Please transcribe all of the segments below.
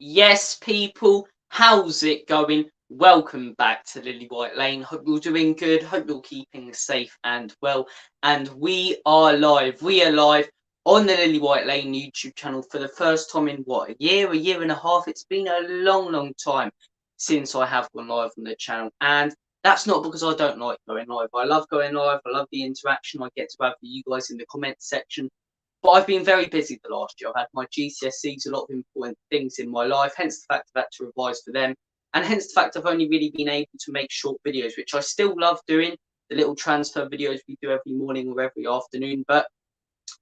Yes, people, how's it going? Welcome back to Lilywhite Lane. Hope you're doing good. Hope you're keeping safe and well. And we are live. We are live on the Lilywhite Lane YouTube channel for the first time in what, a year and a half? It's been a long, long time since I have gone live on the channel. And that's not because I don't like going live. I love going live. I love the interaction I get to have with you guys in the comments section. But I've been very busy the last year. I've had my GCSEs, a lot of important things in my life, hence the fact I've had to revise for them. And hence the fact I've only really been able to make short videos, which I still love doing, the little transfer videos we do every morning or every afternoon. But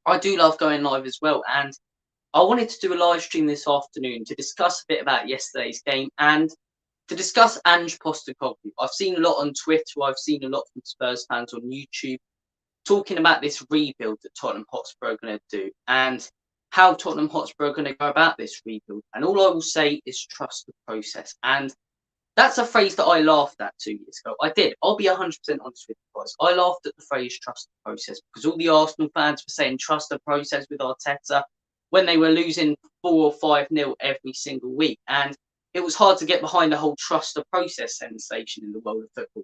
I do love going live as well. And I wanted to do a live stream this afternoon to discuss a bit about yesterday's game and to discuss Ange Postecoglou. I've seen a lot on Twitter. I've seen a lot from Spurs fans on YouTube talking about this rebuild that Tottenham Hotspur are going to do and how Tottenham Hotspur are going to go about this rebuild. And all I will say is trust the process. And that's a phrase that I laughed at 2 years ago. I did. I'll be 100% honest with you guys. I laughed at the phrase trust the process because all the Arsenal fans were saying trust the process with Arteta when they were losing 4 or 5-0 every single week. And it was hard to get behind the whole trust the process sensation in the world of football.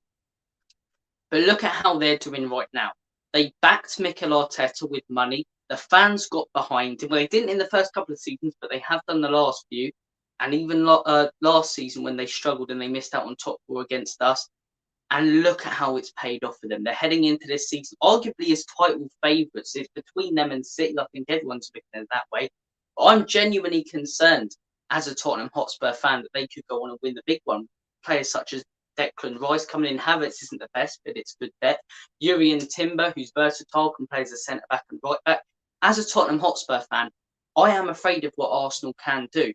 But look at how they're doing right now. They backed Mikel Arteta with money. The fans got behind him. Well, they didn't in the first couple of seasons, but they have done the last few. And even last season when they struggled and they missed out on top four against us. And look at how it's paid off for them. They're heading into this season, arguably as title favourites. It's between them and City. I think everyone's looking at it that way. But I'm genuinely concerned as a Tottenham Hotspur fan that they could go on and win the big one. Players such as Declan Rice coming in. Havertz isn't the best, but it's good bet. Jurrien Timber, who's versatile, can play as a centre back and right back. As a Tottenham Hotspur fan, I am afraid of what Arsenal can do.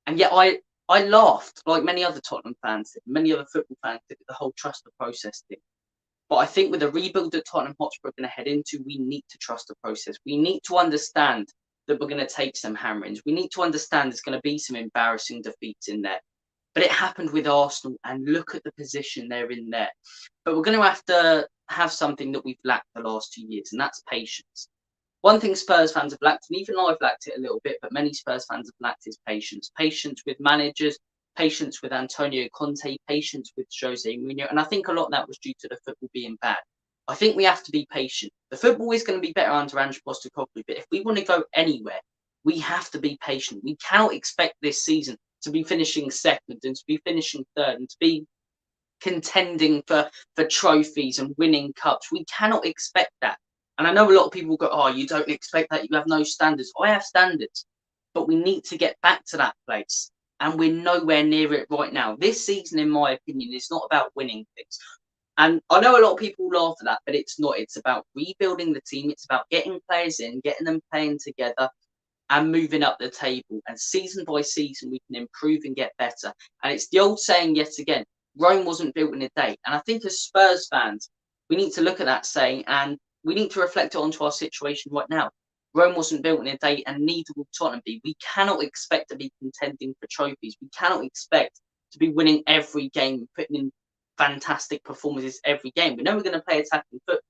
And yet I laughed like many other Tottenham fans did, many other football fans did, the whole trust the process thing. But I think with the rebuild that Tottenham Hotspur are going to head into, we need to trust the process. We need to understand that we're going to take some hammerings. We need to understand there's going to be some embarrassing defeats in there. But it happened with Arsenal, and look at the position they're in there. But we're going to have something that we've lacked the last 2 years, and that's patience. One thing Spurs fans have lacked, and even I've lacked it a little bit, but many Spurs fans have lacked is patience. Patience with managers, patience with Antonio Conte, patience with Jose Mourinho. And I think a lot of that was due to the football being bad. I think we have to be patient. The football is going to be better under Ange Postecoglou, but if we want to go anywhere, we have to be patient. We cannot expect this season to be finishing second and to be finishing third and to be contending for trophies and winning cups. We cannot expect that. And I know a lot of people go, oh, you don't expect that. You have no standards. I have standards, but we need to get back to that place. And we're nowhere near it right now. This season, in my opinion, is not about winning things. And I know a lot of people laugh at that, but it's not. It's about rebuilding the team. It's about getting players in, getting them playing together, and moving up the table. And season by season, we can improve and get better. And it's the old saying yet again, Rome wasn't built in a day. And I think as Spurs fans, we need to look at that saying and we need to reflect it onto our situation right now. Rome wasn't built in a day, and neither will Tottenham be. We cannot expect to be contending for trophies. We cannot expect to be winning every game, putting in fantastic performances every game. We know we're going to play attacking football,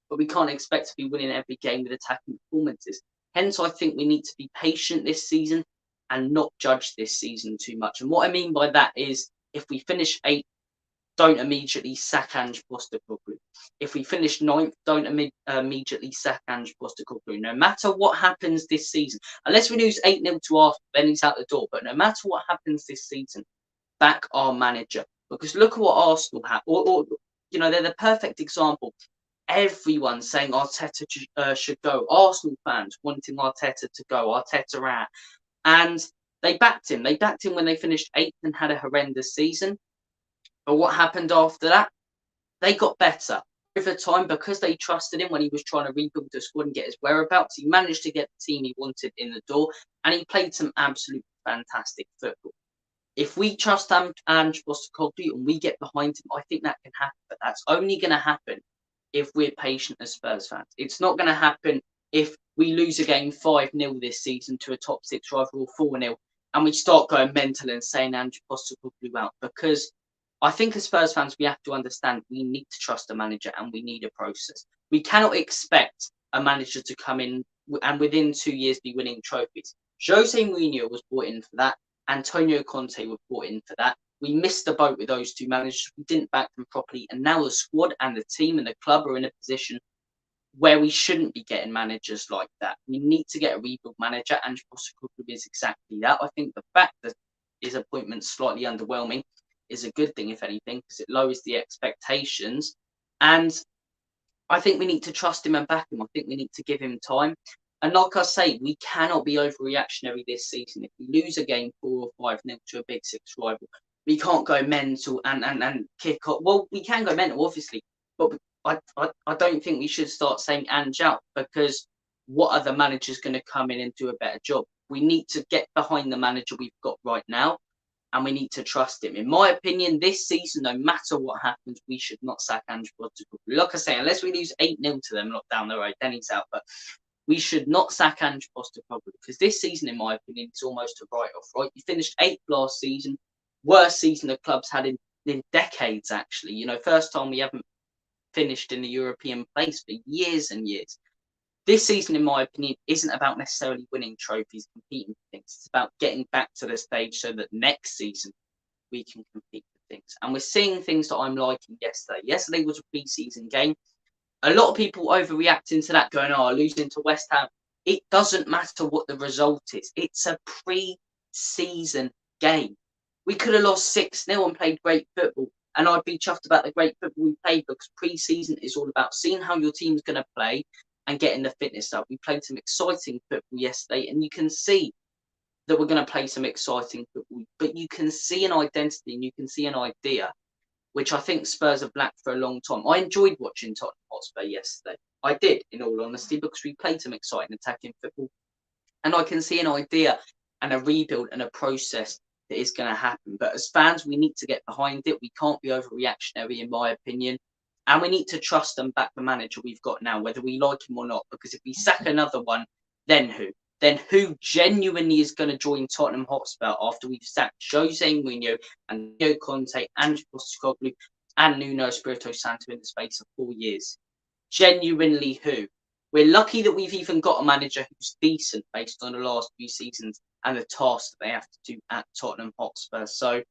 but we can't expect to be winning every game with attacking performances. Hence, I think we need to be patient this season and not judge this season too much. And what I mean by that is if we finish 8th, don't immediately sack Ange Postecoglou. If we finish 9th, don't immediately sack Ange Postecoglou. No matter what happens this season, unless we lose 8-0 to Arsenal, then he's out the door. But no matter what happens this season, back our manager. Because look at what Arsenal have. They're the perfect example. Everyone saying Arteta should go. Arsenal fans wanting Arteta to go. Arteta out. And they backed him. They backed him when they finished 8th and had a horrendous season. But what happened after that? They got better. Over time, because they trusted him when he was trying to rebuild the squad and get his whereabouts, he managed to get the team he wanted in the door, and he played some absolute fantastic football. If we trust Ange Postecoglou and we get behind him, I think that can happen. But that's only going to happen if we're patient as Spurs fans. It's not going to happen if we lose a game 5-0 this season to a top 6 rival or 4-0 and we start going mental and saying Ange Postecoglou out. Because I think as Spurs fans, we have to understand we need to trust the manager and we need a process. We cannot expect a manager to come in and within 2 years be winning trophies. Jose Mourinho was brought in for that. Antonio Conte was brought in for that. We missed the boat with those two managers. We didn't back them properly. And now the squad and the team and the club are in a position where we shouldn't be getting managers like that. We need to get a rebuild manager, and Postecoglou is exactly that. I think the fact that his appointment's slightly underwhelming is a good thing, if anything, because it lowers the expectations. And I think we need to trust him and back him. I think we need to give him time. And like I say, we cannot be overreactionary this season. If we lose a game 4 or 5-0 to a Big Six rival, we can't go mental and kick off. Well, we can go mental, obviously, but I don't think we should start saying Ange out, because what other manager's going to come in and do a better job? We need to get behind the manager we've got right now, and we need to trust him. In my opinion, this season, no matter what happens, we should not sack Ange Postecoglou. Like I say, unless we lose 8-0 to them, not down the road, then he's out. But we should not sack Ange Postecoglou, because this season, in my opinion, is almost a write-off, right? You finished 8th last season, worst season the club's had in decades, actually. You know, first time we haven't finished in the European place for years and years. This season, in my opinion, isn't about necessarily winning trophies, competing for things. It's about getting back to the stage so that next season we can compete for things. And we're seeing things that I'm liking yesterday. Yesterday was a pre-season game. A lot of people overreacting to that, going, oh, losing to West Ham. It doesn't matter what the result is. It's a pre-season game. We could have lost 6-0 and played great football. And I'd be chuffed about the great football we played, because pre-season is all about seeing how your team's going to play and getting the fitness up. We played some exciting football yesterday, and you can see that we're going to play some exciting football. But you can see an identity and you can see an idea, which I think Spurs have lacked for a long time. I enjoyed watching Tottenham Hotspur yesterday. I did, in all honesty, because we played some exciting attacking football. And I can see an idea and a rebuild and a process that is going to happen. But as fans, we need to get behind it. We can't be overreactionary, in my opinion. And we need to trust and back the manager we've got now, whether we like him or not. Because if we sack another one, then who? Then who genuinely is going to join Tottenham Hotspur after we've sacked Jose Mourinho and Antonio Conte, Ange Postecoglou, and Nuno Espirito Santo in the space of 4 years? Genuinely who? We're lucky that we've even got a manager who's decent based on the last few seasons and the tasks that they have to do at Tottenham Hotspur. So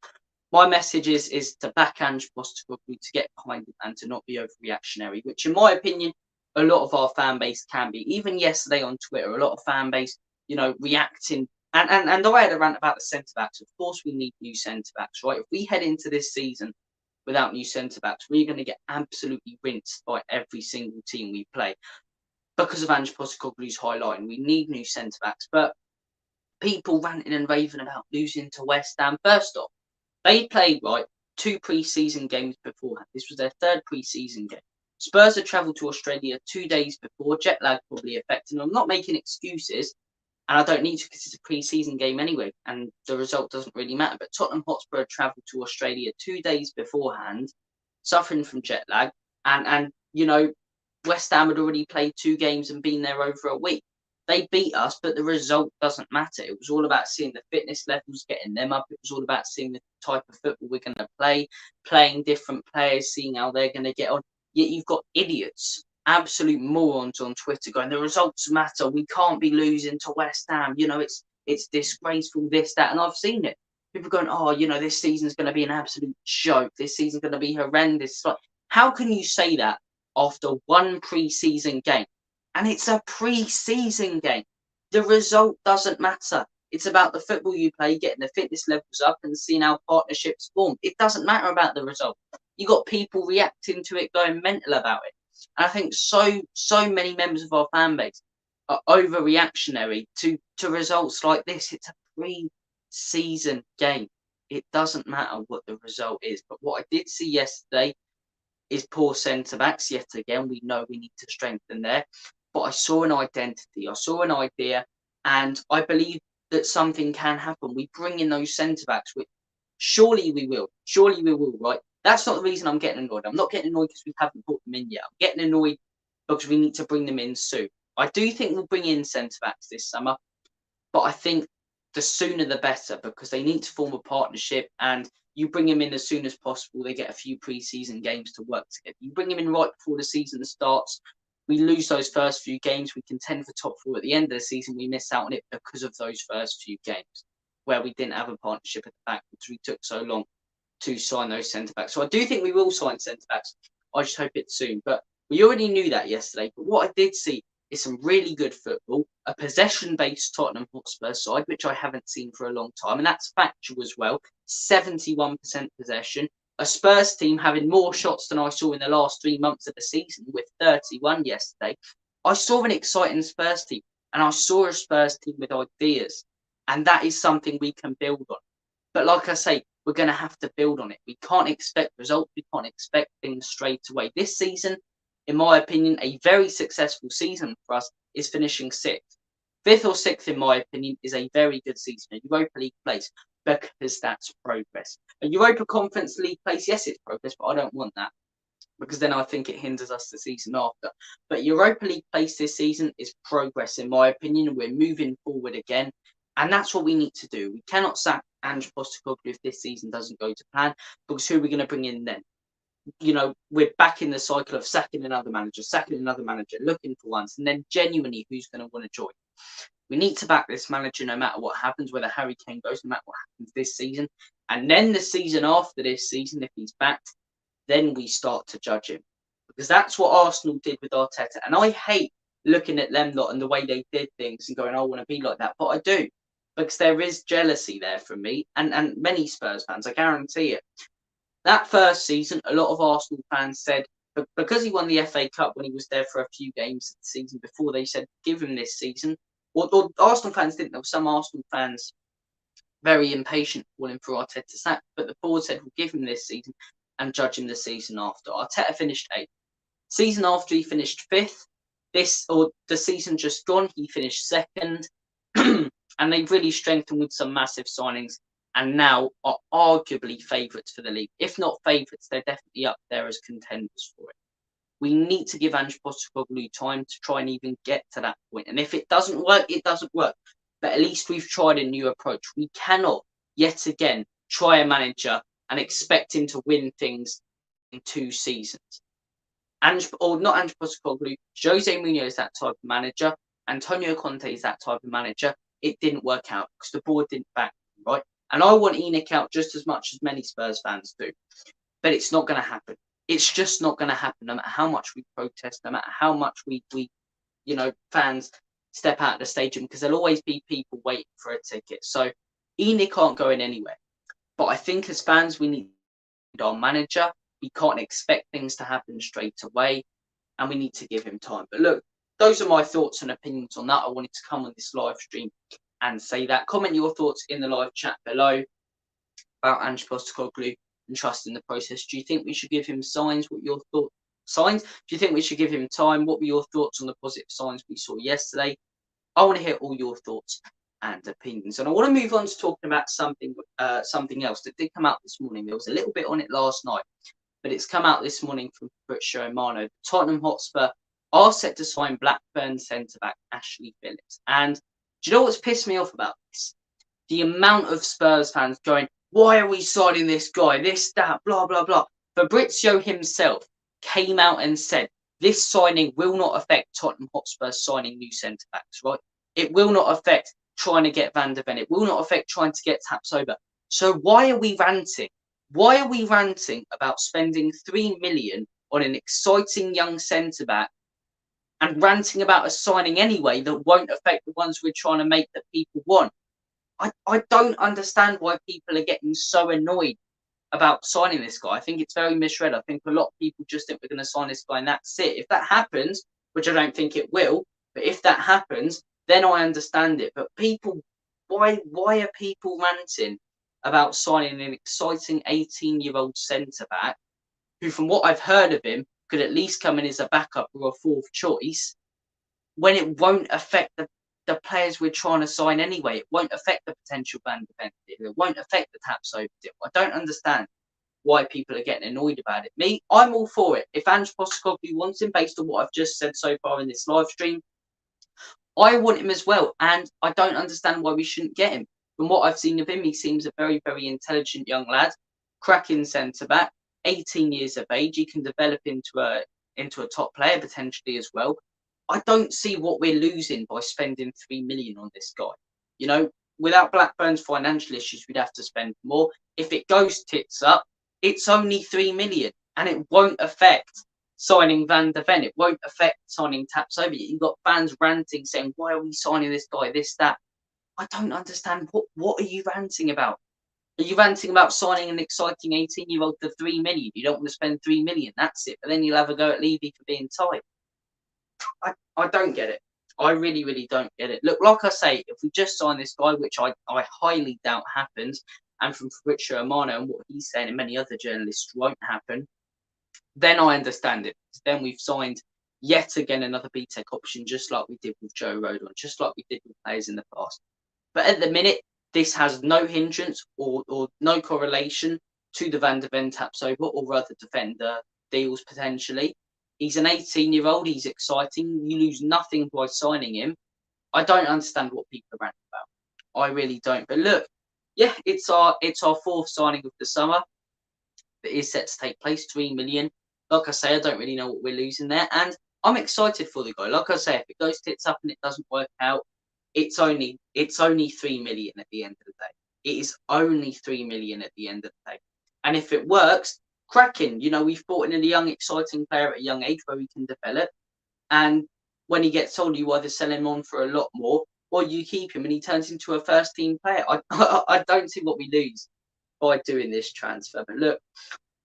my message is to back Ange Postecoglou, to get behind him and to not be overreactionary, which in my opinion, a lot of our fan base can be. Even yesterday on Twitter, a lot of fan base, you know, reacting. And I had a rant about the centre-backs. Of course, we need new centre-backs, right? If we head into this season without new centre-backs, we're going to get absolutely rinsed by every single team we play because of Ange Postecoglou's high line. We need new centre-backs. But people ranting and raving about losing to West Ham. First off, they played, right, 2 pre-season games beforehand. This was their 3rd pre-season game. Spurs had travelled to Australia 2 days before. Jet lag probably affecting them. I'm not making excuses, and I don't need to, because it's a pre-season game anyway, and the result doesn't really matter. But Tottenham Hotspur had travelled to Australia 2 days beforehand, suffering from jet lag, and you know, West Ham had already played 2 games and been there over a week. They beat us, but the result doesn't matter. It was all about seeing the fitness levels, getting them up. It was all about seeing the type of football we're going to play, playing different players, seeing how they're going to get on. Yet you've got idiots, absolute morons on Twitter going, the results matter. We can't be losing to West Ham. You know, it's disgraceful, this, that. And I've seen it. People going, oh, you know, this season's going to be an absolute joke. This season's going to be horrendous. Like, how can you say that after 1 pre-season game? And it's a pre-season game. The result doesn't matter. It's about the football you play, getting the fitness levels up and seeing how partnerships form. It doesn't matter about the result. You got people reacting to it, going mental about it. And I think so many members of our fan base are overreactionary to results like this. It's a pre-season game. It doesn't matter what the result is. But what I did see yesterday is poor centre-backs. Yet again, we know we need to strengthen there. But I saw an identity, I saw an idea, and I believe that something can happen. We bring in those centre-backs, which surely we will, right? That's not the reason I'm getting annoyed. I'm not getting annoyed because we haven't brought them in yet. I'm getting annoyed because we need to bring them in soon. I do think we'll bring in centre-backs this summer, but I think the sooner the better, because they need to form a partnership, and you bring them in as soon as possible. They get a few pre-season games to work together. You bring them in right before the season starts. We lose those first few games. We contend for top 4 at the end of the season. We miss out on it because of those first few games. where we didn't have a partnership at the back because we took so long to sign those centre-backs. So I do think we will sign centre-backs. I just hope it's soon. But we already knew that yesterday. But what I did see is some really good football, a possession-based Tottenham Hotspur side, which I haven't seen for a long time. And that's factual as well. 71% possession. A Spurs team having more shots than I saw in the last 3 months of the season with 31 yesterday. I saw an exciting Spurs team. And I saw a Spurs team with ideas. And that is something we can build on. But like I say, we're going to have to build on it. We can't expect results. We can't expect things straight away. This season, in my opinion, a very successful season for us is finishing 6th. 5th or 6th, in my opinion, is a very good season. A Europa League place, because that's progress. A Europa Conference League place, yes, it's progress, but I don't want that, because then I think it hinders us the season after. But Europa League place this season is progress, in my opinion. We're moving forward again. And that's what we need to do. We cannot sack Ange Postecoglou if this season doesn't go to plan, because who are we going to bring in then? You know, we're back in the cycle of sacking another manager, looking for ones, and then genuinely who's going to want to join. We need to back this manager no matter what happens, whether Harry Kane goes, no matter what happens this season. And then the season after this season, if he's backed, then we start to judge him. Because that's what Arsenal did with Arteta. And I hate looking at them lot and the way they did things and going, I want to be like that. But I do. Because there is jealousy there from me and many Spurs fans, I guarantee it. That first season, a lot of Arsenal fans said, because he won the FA Cup when he was there for a few games of the season before, they said, give him this season. Or Arsenal fans didn't. There were some Arsenal fans very impatient calling for Arteta sack, but the board said, we'll give him this season and judge him the season after. Arteta finished 8th. Season after, he finished 5th. The season just gone, he finished 2nd. And they've really strengthened with some massive signings and now are arguably favourites for the league. If not favourites, they're definitely up there as contenders for it. We need to give Ange Postecoglou time to try and even get to that point. And if it doesn't work, it doesn't work. But at least we've tried a new approach. We cannot, yet again, try a manager and expect him to win things in 2 seasons. Not Ange Postecoglou, Jose Mourinho is that type of manager. Antonio Conte is that type of manager. It didn't work out because the board didn't back him, right? And I want ENIC out just as much as many Spurs fans do. But it's not going to happen. It's just not going to happen, no matter how much we protest, no matter how much we fans step out of the stadium, because there'll always be people waiting for a ticket. So ENIC aren't going anywhere. But I think as fans, we need our manager. We can't expect things to happen straight away, and we need to give him time. But look, those are my thoughts and opinions on that. I wanted to come on this live stream and say that. Comment your thoughts in the live chat below about Ange Postecoglou and trust in the process. Do you think we should give him signs? What your thoughts? Signs? Do you think we should give him time? What were your thoughts on the positive signs we saw yesterday? I want to hear all your thoughts and opinions. And I want to move on to talking about something else that did come out this morning. There was a little bit on it last night, but it's come out this morning from Fabrizio Romano. Tottenham Hotspur are set to sign Blackburn centre-back Ashley Phillips. And do you know what's pissed me off about this? The amount of Spurs fans going, why are we signing this guy? This, that, blah, blah, blah. Fabrizio himself came out and said, this signing will not affect Tottenham Hotspur signing new centre-backs, right? It will not affect trying to get Van der Ven. It will not affect trying to get Tapsoba. So why are we ranting? Why are we ranting about spending 3 million on an exciting young centre-back and ranting about a signing anyway that won't affect the ones we're trying to make that people want? I don't understand why people are getting so annoyed about signing this guy. I think it's very misread. I think a lot of people just think we're going to sign this guy and that's it. If that happens, which I don't think it will, but if that happens, then I understand it. But people, why are people ranting about signing an exciting 18-year-old centre-back who, from what I've heard of him, could at least come in as a backup or a 4th choice, when it won't affect the players we're trying to sign anyway? It won't affect the potential Van der Ven deal. It won't affect the Tapsoba deal. I don't understand why people are getting annoyed about it. Me, I'm all for it. If Ange Postecoglou wants him, based on what I've just said so far in this live stream, I want him as well. And I don't understand why we shouldn't get him. From what I've seen of him, he seems a very, very intelligent young lad, cracking centre-back, 18 years of age. He can develop into a top player potentially as well. I don't see what we're losing by spending 3 million on this guy. You know, without Blackburn's financial issues, we'd have to spend more. If it goes tits up, it's only 3 million, and it won't affect signing Van de Ven. It won't affect signing Tapsoba. You've got fans ranting, saying, "Why are we signing this guy? This, that." I don't understand. What are you ranting about? Are you ranting about signing an exciting 18-year-old for 3 million? You don't want to spend 3 million. That's it. But then you'll have a go at Levy for being tight. I don't get it. I really, really don't get it. Look, like I say, if we just sign this guy, which I highly doubt happens, and from Fabrizio Romano and what he's saying and many other journalists won't happen, then I understand it. Then we've signed yet again another BTEC option, just like we did with Joe Rodon, just like we did with players in the past. But at the minute, this has no hindrance or no correlation to the Van de Ven Tapsoba or other defender deals potentially. He's an 18-year-old. He's exciting. You lose nothing by signing him. I don't understand what people are ranting about. I really don't. But look, yeah, it's our fourth signing of the summer. It is set to take place, 3 million. Like I say, I don't really know what we're losing there, and I'm excited for the guy. Like I say, if it goes tits up and it doesn't work out, it's only 3 million at the end of the day. It is only 3 million at the end of the day. And if it works, cracking. You know, we've brought in a young, exciting player at a young age where we can develop. And when he gets older, you either sell him on for a lot more or you keep him and he turns into a first team player. I don't see what we lose by doing this transfer. But look,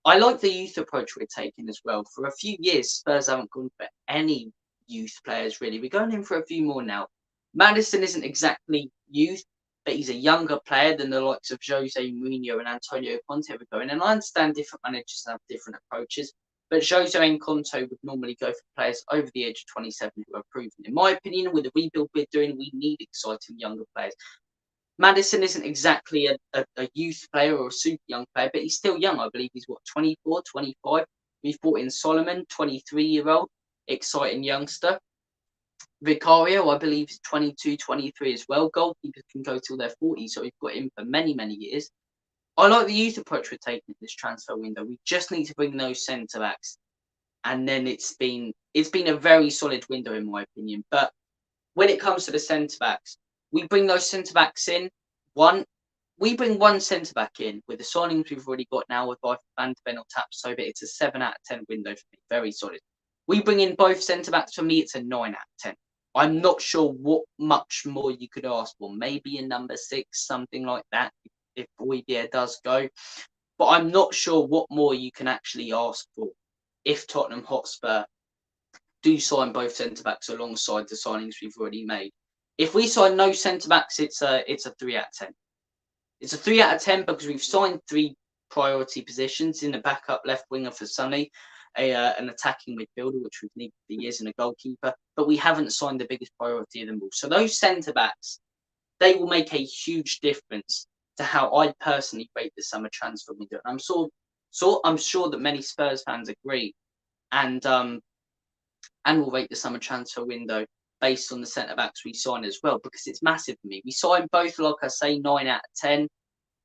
I like the youth approach we're taking as well. For a few years, Spurs haven't gone for any youth players, really. We're going in for a few more now. Maddison isn't exactly youth, but he's a younger player than the likes of Jose Mourinho and Antonio Conte were going. And I understand different managers have different approaches, but Jose and Conte would normally go for players over the age of 27 who are proven. In my opinion, with the rebuild we're doing, we need exciting younger players. Maddison isn't exactly a youth player or a super young player, but he's still young. I believe he's, 24, 25. We've brought in Solomon, 23-year-old, exciting youngster. Vicario, I believe, is 22, 23 as well. Goalkeepers can go till they're 40, so we've got him for many, many years. I like the youth approach we're taking in this transfer window. We just need to bring those centre-backs. And then it's been a very solid window, in my opinion. But when it comes to the centre-backs, we bring those centre-backs in. We bring one centre-back in with the signings we've already got now with Van de Ven or Tapsoba. It's a 7 out of 10 window for me. Very solid. We bring in both centre-backs. For me, it's a 9 out of 10. I'm not sure what much more you could ask for. Maybe a number 6, something like that, if Boybier does go. But I'm not sure what more you can actually ask for if Tottenham Hotspur do sign both centre-backs alongside the signings we've already made. If we sign no centre-backs, it's a 3 out of 10. It's a 3 out of 10 because we've signed 3 priority positions in the backup left winger for Sonny, an attacking midfielder, which we've needed for years, and a goalkeeper, but we haven't signed the biggest priority of them all. So those centre-backs, they will make a huge difference to how I personally rate the summer transfer window. And I'm sure that many Spurs fans agree, and will rate the summer transfer window based on the centre-backs we sign as well, because it's massive for me. We signed both, like I say, 9 out of 10.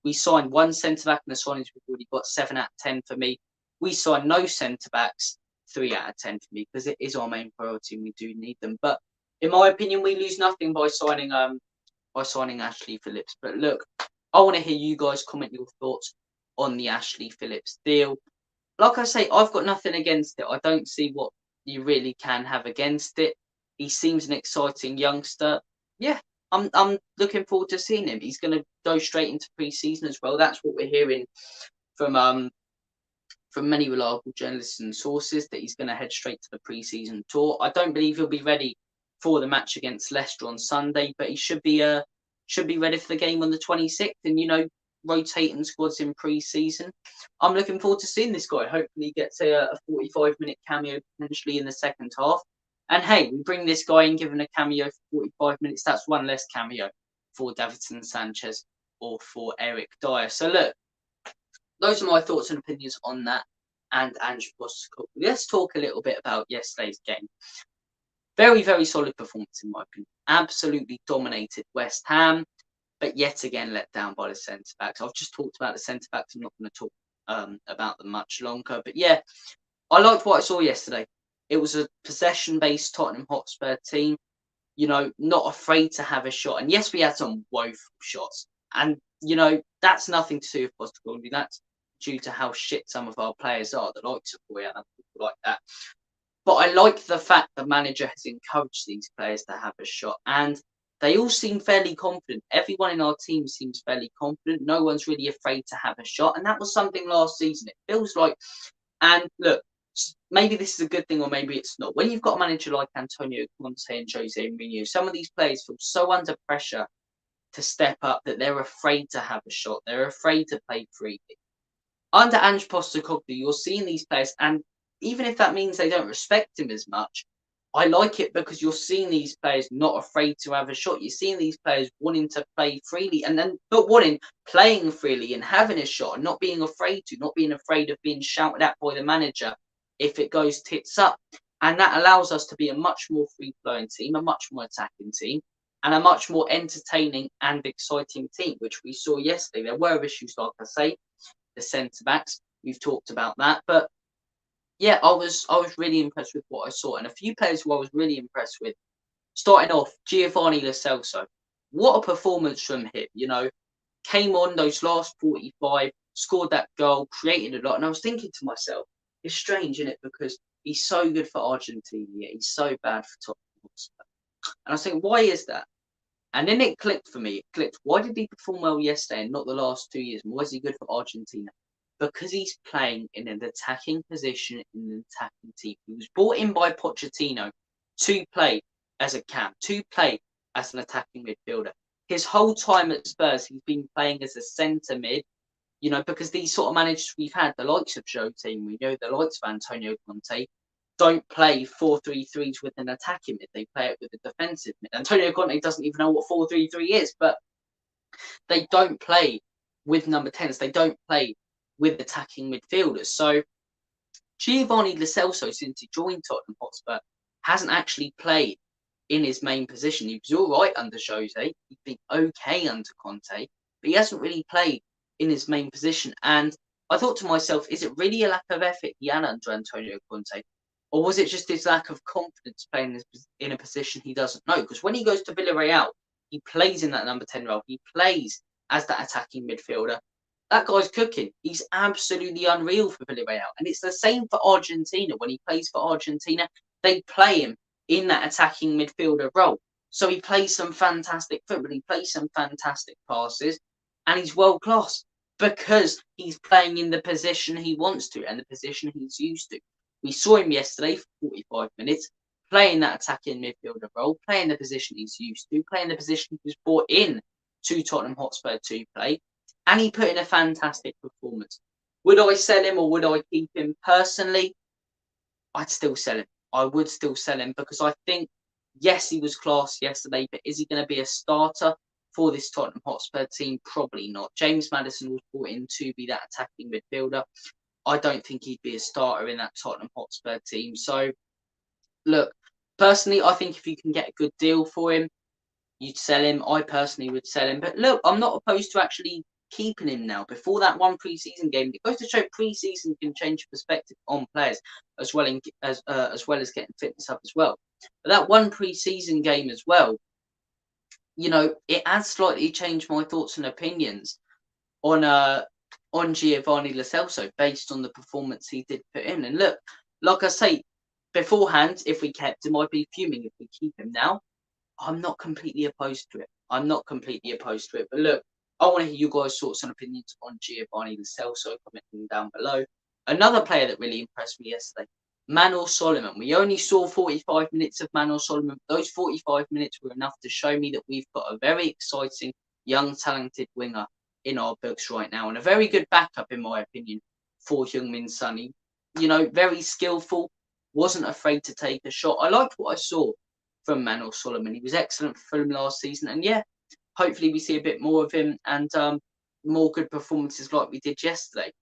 We signed one centre-back, and the signings we've already got 7 out of 10 for me. We signed no centre-backs, 3 out of 10 for me, because it is our main priority and we do need them. But in my opinion, we lose nothing by signing Ashley Phillips. But look, I want to hear you guys comment your thoughts on the Ashley Phillips deal. Like I say, I've got nothing against it. I don't see what you really can have against it. He seems an exciting youngster. Yeah, I'm looking forward to seeing him. He's going to go straight into pre-season as well. That's what we're hearing from many reliable journalists and sources, that he's going to head straight to the pre-season tour. I don't believe he'll be ready for the match against Leicester on Sunday, but he should be ready for the game on the 26th. And rotating squads in pre-season. I'm looking forward to seeing this guy. Hopefully he gets a 45-minute cameo potentially in the second half. And hey, we bring this guy in, give him a cameo for 45 minutes. That's one less cameo for Davinson Sanchez or for Eric Dyer. So look, those are my thoughts and opinions on that and Ange Postecoglou. Let's talk a little bit about yesterday's game. Very, very solid performance in my opinion. Absolutely dominated West Ham, but yet again let down by the centre-backs. I've just talked about the centre-backs. I'm not going to talk about them much longer. But yeah, I liked what I saw yesterday. It was a possession-based Tottenham Hotspur team. not afraid to have a shot. And yes, we had some woeful shots. And, that's nothing to do with Postecoglou. That's due to how shit some of our players are, the likes of Boyan and people like that. But I like the fact the manager has encouraged these players to have a shot. And they all seem fairly confident. Everyone in our team seems fairly confident. No one's really afraid to have a shot. And that was something last season. It feels like, and look, maybe this is a good thing or maybe it's not. When you've got a manager like Antonio Conte and Jose Mourinho, some of these players feel so under pressure to step up that they're afraid to have a shot. They're afraid to play freely. Under Ange Postecoglou, you're seeing these players, and even if that means they don't respect him as much, I like it because you're seeing these players not afraid to have a shot. You're seeing these players wanting to play freely and then not wanting, playing freely and having a shot and not being afraid of being shouted at by the manager if it goes tits up. And that allows us to be a much more free-flowing team, a much more attacking team, and a much more entertaining and exciting team, which we saw yesterday. There were issues, like I say, the centre-backs. We've talked about that. But yeah, I was really impressed with what I saw. And a few players who I was really impressed with. Starting off, Giovanni Lo Celso. What a performance from him, came on those last 45, scored that goal, created a lot. And I was thinking to myself, it's strange, isn't it? Because he's so good for Argentina, yet he's so bad for Tottenham Hotspur. And I was thinking, why is that? And then it clicked for me. It clicked. Why did he perform well yesterday and not the last 2 years? Why is he good for Argentina? Because he's playing in an attacking position in an attacking team. He was brought in by Pochettino to play as a cam, to play as an attacking midfielder. His whole time at Spurs, he's been playing as a centre mid, because these sort of managers we've had, the likes of Jose Mourinho, the likes of Antonio Conte, don't play 4-3-3s with an attacking mid. They play it with a defensive mid. Antonio Conte doesn't even know what 4-3-3 is, but they don't play with number 10s. They don't play with attacking midfielders. So Giovanni Lo Celso, since he joined Tottenham Hotspur, hasn't actually played in his main position. He was all right under Jose. He'd been okay under Conte, but he hasn't really played in his main position. And I thought to myself, is it really a lack of effort he had under Antonio Conte? Or was it just his lack of confidence playing in a position he doesn't know? Because when he goes to Villarreal, he plays in that number 10 role. He plays as that attacking midfielder. That guy's cooking. He's absolutely unreal for Villarreal. And it's the same for Argentina. When he plays for Argentina, they play him in that attacking midfielder role. So he plays some fantastic football. He plays some fantastic passes. And he's world class because he's playing in the position he wants to and the position he's used to. We saw him yesterday for 45 minutes, playing that attacking midfielder role, playing the position he's used to, playing the position he was brought in to Tottenham Hotspur to play. And he put in a fantastic performance. Would I sell him or would I keep him? Personally, I'd still sell him. I would still sell him because I think, yes, he was class yesterday, but is he going to be a starter for this Tottenham Hotspur team? Probably not. James Maddison was brought in to be that attacking midfielder. I don't think he'd be a starter in that Tottenham Hotspur team. So, look, personally, I think if you can get a good deal for him, you'd sell him. I personally would sell him. But look, I'm not opposed to actually keeping him now. Before that one pre-season game, it goes to show pre-season can change perspective on players as well as getting fitness up as well. But that one pre-season game as well, it has slightly changed my thoughts and opinions on Giovanni Lo Celso based on the performance he did put in. And look, like I say, beforehand, if we kept him, I'd be fuming. If we keep him now, I'm not completely opposed to it. But look, I want to hear you guys' thoughts and opinions on Giovanni Lo Celso. Commenting down below. Another player that really impressed me yesterday, Manuel Solomon. We only saw 45 minutes of Manuel Solomon. Those 45 minutes were enough to show me that we've got a very exciting, young, talented winger in our books right now, and a very good backup, in my opinion, for Heung-min Son. Very skillful, wasn't afraid to take a shot. I liked what I saw from Manuel Solomon. He was excellent for him last season, and yeah, hopefully we see a bit more of him and more good performances like we did yesterday.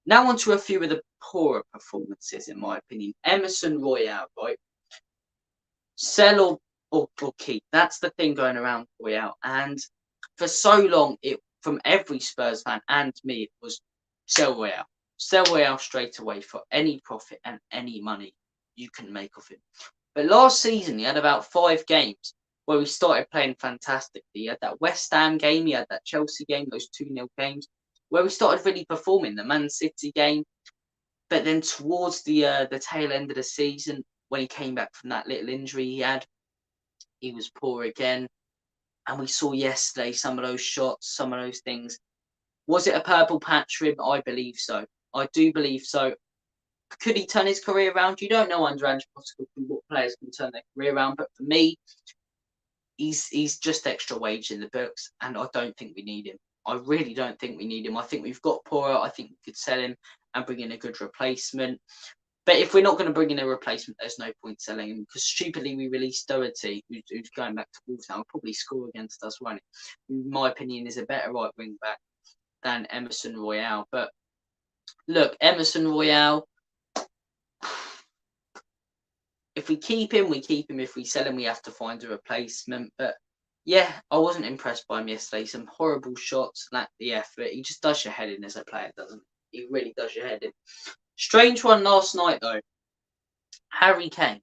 Now on to a few of the poorer performances, in my opinion. Emerson Royale, right? Sell or keep. That's the thing going around Royale. And for so long, from every Spurs fan and me, it was sell Royale. Sell Royale straight away for any profit and any money you can make of him. But last season, he had about 5 games where he started playing fantastically. He had that West Ham game, he had that Chelsea game, those 2-0 games, where he started really performing. The Man City game, but then towards the tail end of the season, when he came back from that little injury he had, he was poor again. And we saw yesterday some of those shots, some of those things. Was it a purple patch for him? I believe so. I do believe so. Could he turn his career around? You don't know under Ange Postecoglou what players can turn their career around. But for me, he's just extra wage in the books, and I don't think we need him. I really don't think we need him. I think we've got Pora. I think we could sell him and bring in a good replacement. But if we're not going to bring in a replacement, there's no point selling him, because stupidly we released Doherty, who's going back to Wolves now. Will probably score against us, won't he? In my opinion, is a better right wing back than Emerson Royale. But look, Emerson Royale, if we keep him, we keep him. If we sell him, we have to find a replacement. But yeah, I wasn't impressed by him yesterday. Some horrible shots, lack the effort. He just does your head in as a player, doesn't he? He really does your head in. Strange one last night, though. Harry Kane.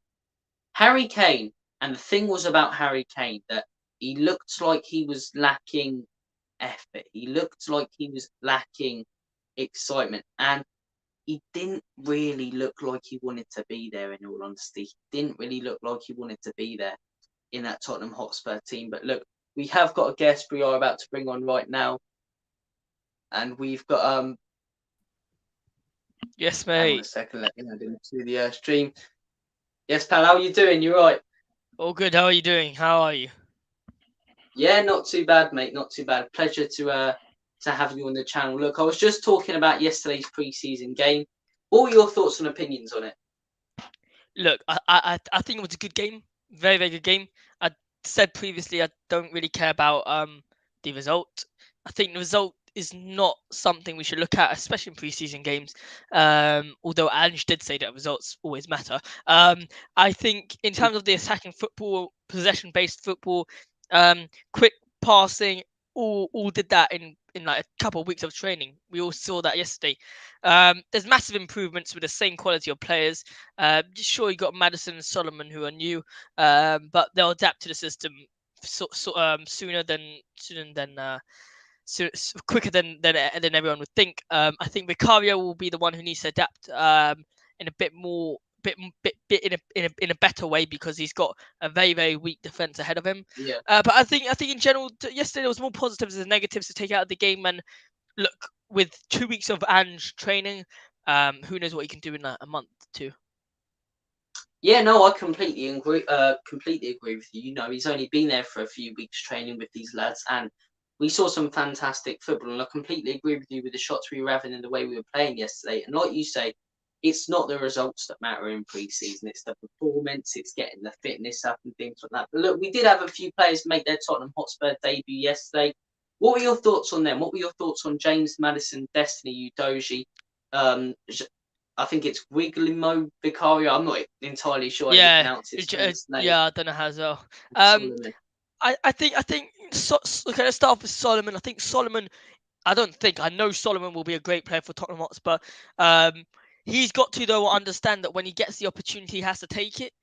Harry Kane. And the thing was about Harry Kane that he looked like he was lacking effort. He looked like he was lacking excitement. And he didn't really look like he wanted to be there, in all honesty. He didn't really look like he wanted to be there in that Tottenham Hotspur team. But look, we have got a guest we are about to bring on right now. And we've got Yes, hang on a mate. second, let me add into the stream. Yes, pal, how are you doing? You right? All good. How are you doing? How are you? Yeah, not too bad, mate. Not too bad. Pleasure to have you on the channel. Look, I was just talking about yesterday's pre-season game. What were your thoughts and opinions on it? Look, I think it was a good game. Very, very good game. I said previously I don't really care about the result. I think the result is not something we should look at, especially in preseason games. Although Ange did say that results always matter. I think in terms of the attacking football, possession-based football, quick passing, all did that in like a couple of weeks of training. We all saw that yesterday. There's massive improvements with the same quality of players. Sure, you got Madison and Solomon who are new, but they'll adapt to the system sooner than quicker than everyone would think. I think Vicario will be the one who needs to adapt in a bit more. Bit in a better way, because he's got a very, very weak defense ahead of him. Yeah. But I think in general yesterday there was more positives than negatives to take out of the game. And look, with 2 weeks of Ange training, who knows what he can do in a month too. Yeah, no, I completely agree. Completely agree with you. You know, he's only been there for a few weeks training with these lads, and we saw some fantastic football. And I completely agree with you with the shots we were having and the way we were playing yesterday. And like you say, it's not the results that matter in pre-season; it's the performance, it's getting the fitness up and things like that. But look, we did have a few players make their Tottenham Hotspur debut yesterday. What were your thoughts on them? What were your thoughts on James Maddison, Destiny Udogie, I think it's Wiglimo Vicario. I'm not entirely sure how you Yeah, pronounce his first name. yeah, I don't know how as well. Um, Solomon. I think okay, let's start off with Solomon. I think Solomon. I know Solomon will be a great player for Tottenham Hotspur. He's got to, though, understand that when he gets the opportunity, he has to take it.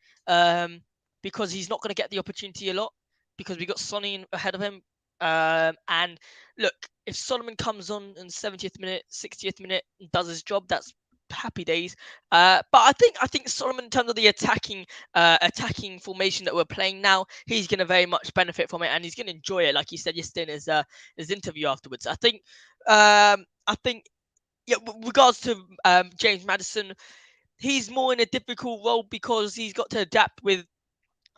Because he's not going to get the opportunity a lot, because we got Sonny ahead of him. And look, if Solomon comes on in 70th minute, 60th minute, and does his job, that's happy days. But I think Solomon, in terms of the attacking formation that we're playing now, he's going to very much benefit from it, and he's going to enjoy it, like he said yesterday in his interview afterwards. I think yeah, with regards to James Maddison, he's more in a difficult role because he's got to adapt with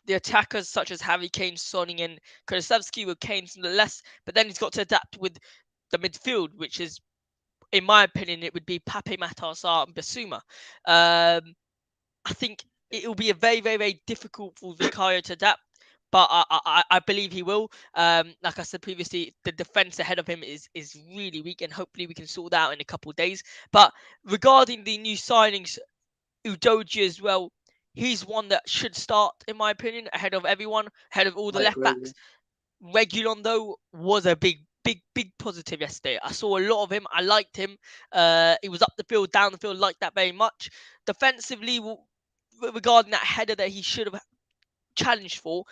the attackers such as Harry Kane, Sonny, and Kulusevski, with Kane's less, but then he's got to adapt with the midfield, which is, in my opinion, it would be Pape Matar, Sarr, and Basuma. I think it will be a very, very, very difficult for Vicario to adapt, but I believe he will. Like I said previously, the defense ahead of him is really weak, and hopefully we can sort that out in a couple of days. But regarding the new signings, Udoji as well, he's one that should start, in my opinion, ahead of everyone, ahead of all the I left agree. backs. Regulon, though, was a big positive yesterday. I saw a lot of him. I liked him. He was up the field, down the field, liked that very much. Defensively, regarding that header that he should have challenged for,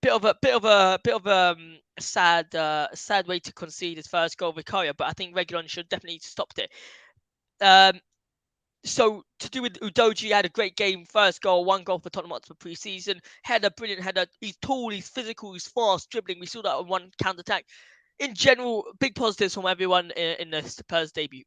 a sad way to concede his first goal, Vicario. But I think Reguilon should definitely stopped it. So to do with Udoji, had a great game, first goal, 1 goal for Tottenham Hotspur pre-season. Header, brilliant header. He's tall, he's physical, he's fast, dribbling. We saw that on one counter-attack. In general, big positives from everyone in the Spurs debut.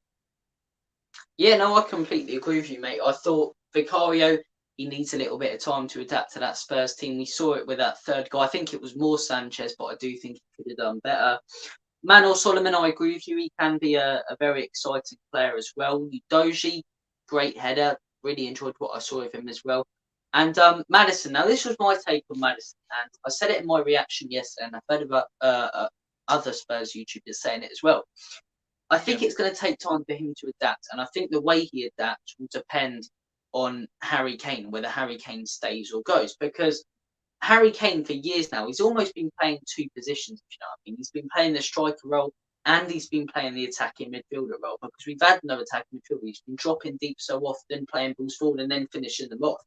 Yeah, no, I completely agree with you, mate. I thought Vicario, he needs a little bit of time to adapt to that Spurs team. We saw it with that third goal. I think it was more Sanchez, but I do think he could have done better. Manor Solomon, I agree with you. He can be a very exciting player as well. Udoji, great header. Really enjoyed what I saw of him as well. And Maddison. Now, this was my take on Maddison, and I said it in my reaction yesterday, and I've heard about other Spurs YouTubers saying it as well. I think it's going to take time for him to adapt, and I think the way he adapts will depend on Harry Kane, whether Harry Kane stays or goes, because Harry Kane for years now, he's almost been playing two positions, if you know what I mean. He's been playing the striker role and he's been playing the attacking midfielder role, because we've had no attacking midfielder. He's been dropping deep so often, playing balls forward and then finishing them off.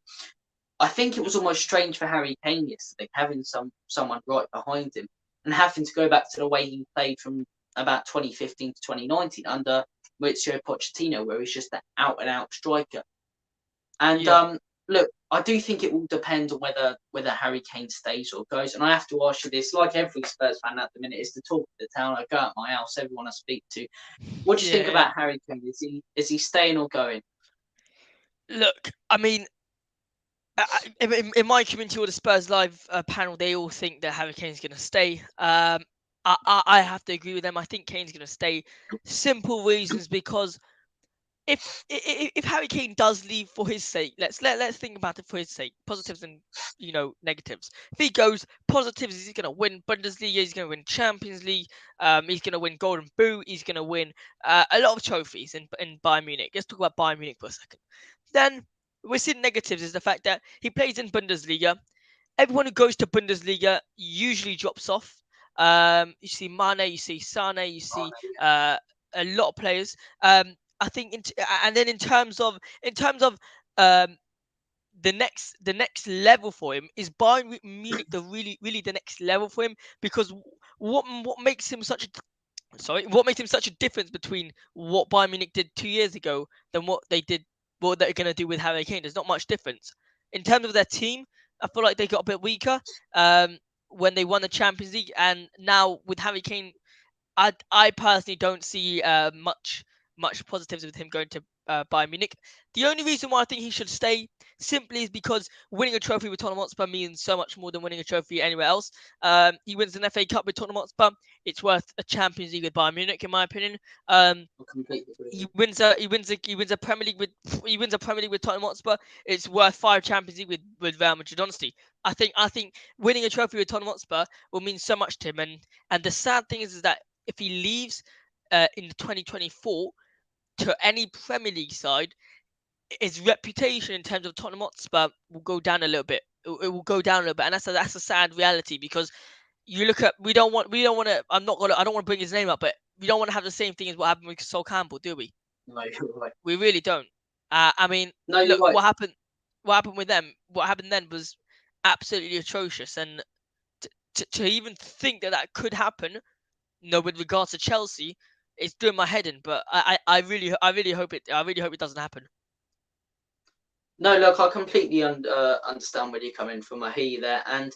I think it was almost strange for Harry Kane yesterday, having someone right behind him and having to go back to the way he played from about 2015 to 2019 under Mauricio Pochettino, where he's just an out-and-out striker. And look, I do think it will depend on whether Harry Kane stays or goes. And I have to ask you this, like every Spurs fan at the minute, is the talk of the town. I go out my house, everyone I speak to. What do you think about Harry Kane? Is he staying or going? Look, I mean, in my community or the Spurs Live panel, they all think that Harry Kane's going to stay. I have to agree with them. I think Kane's going to stay. Simple reasons, because if Harry Kane does leave for his sake, let's think about it for his sake. Positives and negatives. If he goes, positives is he's going to win Bundesliga, he's going to win Champions League, he's going to win Golden Boot, he's going to win a lot of trophies in Bayern Munich. Let's talk about Bayern Munich for a second. Then we're seeing negatives is the fact that he plays in Bundesliga. Everyone who goes to Bundesliga usually drops off. You see Mane, you see Sane, you see a lot of players. I think, and then in terms of the next level for him is Bayern Munich. Really the next level for him, because what makes him such a difference between what Bayern Munich did 2 years ago than what they're going to do with Harry Kane. There's not much difference in terms of their team. I feel like they got a bit weaker when they won the Champions League, and now with Harry Kane, I personally don't see much positives with him going to Bayern Munich. The only reason why I think he should stay simply is because winning a trophy with Tottenham Hotspur means so much more than winning a trophy anywhere else. He wins an FA Cup with Tottenham Hotspur. It's worth a Champions League with Bayern Munich, in my opinion. He wins a Premier League with Tottenham Hotspur. It's worth 5 Champions League with Real Madrid. Honestly, I think winning a trophy with Tottenham Hotspur will mean so much to him. And the sad thing is that if he leaves in 2024 to any Premier League side, his reputation in terms of Tottenham Hotspur will go down a little bit. It will go down a little bit, and that's a sad reality, because you look at I don't want to bring his name up, but we don't want to have the same thing as what happened with Sol Campbell, do we? No, you're right. We really don't. I mean, no, look, right. what happened with them? What happened then was absolutely atrocious, and to even think that could happen, with regards to Chelsea, it's doing my head in. But I really hope it doesn't happen. No, look, I completely understand where you're coming from. I hear you there, and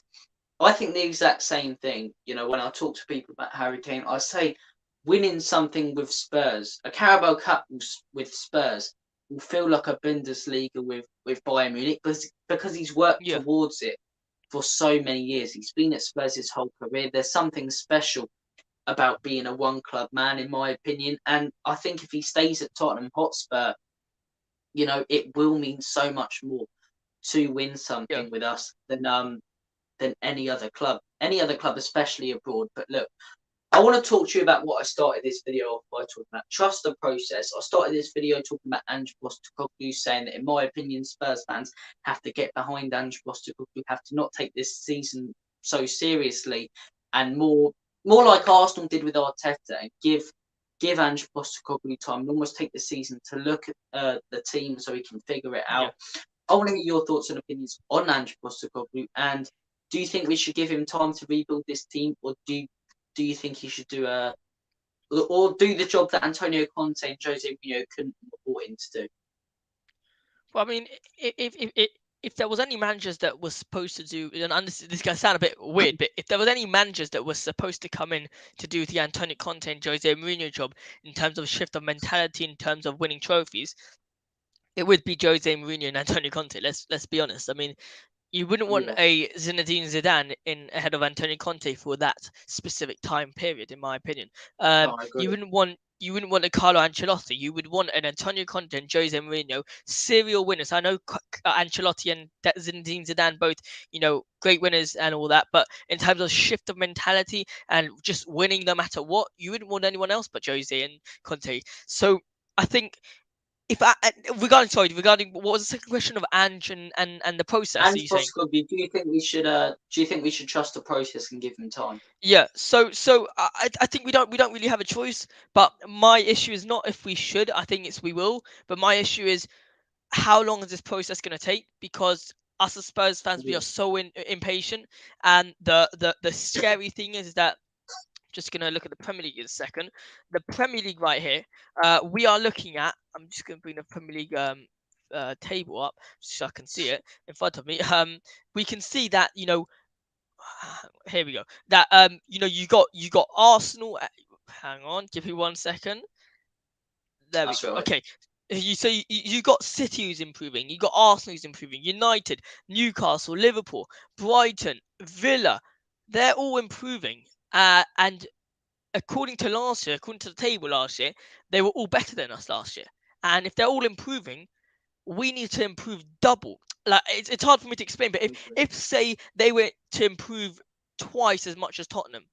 I think the exact same thing. When I talk to people about Harry Kane, I say winning something with Spurs, a Carabao Cup with Spurs, will feel like a Bundesliga with Bayern Munich, because he's worked towards it for so many years. He's been at Spurs his whole career. There's something special about being a one-club man, in my opinion, and I think if he stays at Tottenham Hotspur, it will mean so much more to win something with us than any other club, especially abroad. But look, I want to talk to you about what I started this video off by talking about. Trust the process. I started this video talking about Ange Postecoglou, saying that, in my opinion, Spurs fans have to get behind Ange Postecoglou, have to not take this season so seriously, and more like Arsenal did with Arteta, and give Ange Postecoglou time and almost take the season to look at the team so he can figure it out. I want to get your thoughts and opinions on Ange Postecoglou, and Do you think we should give him time to rebuild this team, or do you think he should do the job that Antonio Conte and Jose Mourinho couldn't afford him to do? Well, I mean, if there was any managers that were supposed to do, and this is going to sound a bit weird, but if there was any managers that were supposed to come in to do the Antonio Conte and Jose Mourinho job in terms of shift of mentality, in terms of winning trophies, it would be Jose Mourinho and Antonio Conte. Let's be honest. I mean, you wouldn't want Yeah, a Zinedine Zidane in ahead of Antonio Conte for that specific time period, in my opinion. no, I agree. You wouldn't want a Carlo Ancelotti. You would want an Antonio Conte and Jose Mourinho, serial winners. I know Ancelotti and Zinedine Zidane both, great winners and all that, but in terms of shift of mentality and just winning no matter what, you wouldn't want anyone else but Jose and Conte. So I think if regarding what was the second question of Ange and the process? Are And you saying? Postecoglou, do you think we should trust the process and give him time? Yeah. So I think we don't really have a choice. But my issue is not if we should. I think it's we will. But my issue is how long is this process going to take? Because us as Spurs fans, we Yeah, are so impatient. And the scary thing is that just going to look at the Premier League in a second. The Premier League right here, we are looking at. I'm just going to bring the Premier League table up so I can see it in front of me. We can see that here we go. That you got Arsenal. Hang on, give me 1 second. There we that's go. right. Okay. You got City who's improving, you got Arsenal who's improving, United, Newcastle, Liverpool, Brighton, Villa, they're all improving. And according to last year, according to the table last year, they were all better than us last year. And if they're all improving, we need to improve double. Like it's hard for me to explain, but if say they were to improve twice as much as Tottenham,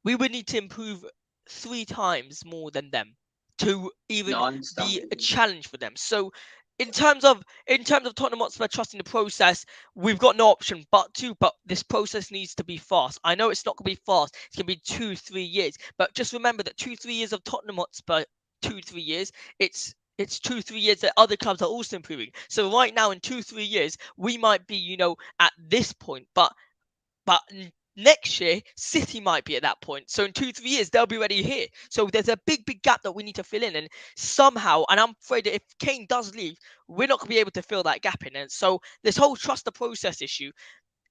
we would need to improve 3 times more than them to No, even I understand be what you a mean. challenge for them. So in terms of Tottenham Hotspur trusting the process, we've got no option but this process needs to be fast. I know it's not gonna be fast, it's gonna be 2-3 years. But just remember that 2-3 years of Tottenham Hotspur, 2-3 years, it's 2-3 years that other clubs are also improving. So right now in 2-3 years, we might be, at this point, but next year, City might be at that point. So in 2-3 years, they'll be ready here. So there's a big gap that we need to fill in. And somehow, and I'm afraid that if Kane does leave, we're not going to be able to fill that gap in. And so this whole trust the process issue,